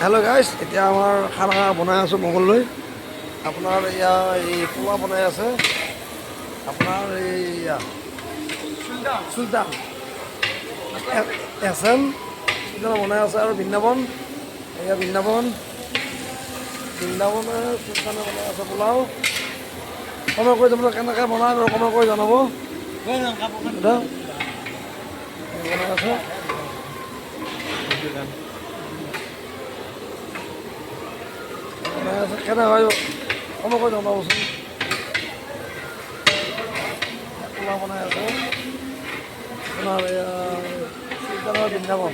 Hello' guys, এতিয়া আমাৰ খানা বনাই আছোঁ মংগললৈ। আপোনাৰ এয়া এই পোলা বনাই আছে, আপোনাৰ এইয়া চুলতান এছেন চুলতান বনাই আছে আৰু বৃন্দাবন, এয়া বৃন্দাবনে চুলতানে বনাই আছে পোলাও। কমেণ্ট কৰি জনাব কেনেকৈ বনাই আৰু কমেণ্ট কৰি জনাব। বনাই আছে কেনে হয় কমেণ্ট কৰি জনাবচোন। পোলা বনাই আছে আপোনাৰ এয়া চুলতানৰ বৃন্দাবন,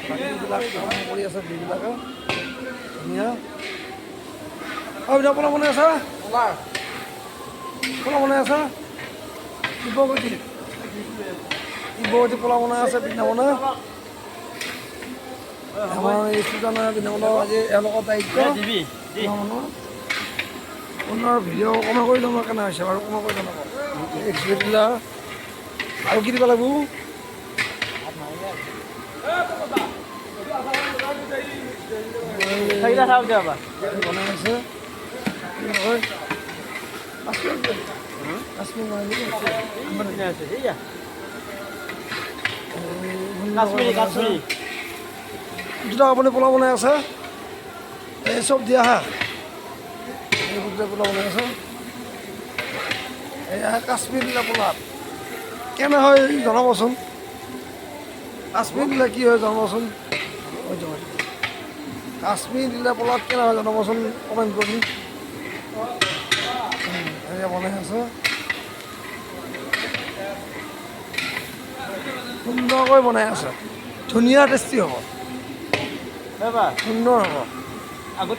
বাকীবিলাক কাম কৰি আছে দুইবিলাকে ধুনীয়া। পোলা বনাই আছা, পোলা বনাই আছা শিৱগুটি পোলা বনাই আছে বৃন্দাবনে। আমাৰ এই চুলতানৰ বৃন্দাবনৰ আজি এওঁলোকৰ দায়িত্ব। আপোনাৰ ভিডিঅ' কমেণ্ট কৰি জনাব কেনে হৈছে বাৰু, কমেণ্ট কৰি জনাব। এক্সপিৰিয়েঞ্চ আৰু কি দিব লাগিব বনাই আছে দুটা আপুনি পোলা বনাই আছে, এই চব দিয়া হা এই পোলা বনাই আছে। এয়া কাশ্মীৰ দিলে পোলাত কেনে হয় জনাবচোন, কাশ্মীৰ দিলে কি হয় জনাবচোন, কাশ্মীৰ দিলে পোলাত কেনে হয় জনাবচোন কমেণ্ট কৰি। এয়া বনাই আছে সুন্দৰকৈ বনাই আছে, ধুনীয়া টেষ্টি হ'ব, সুন্দৰ হ'ব।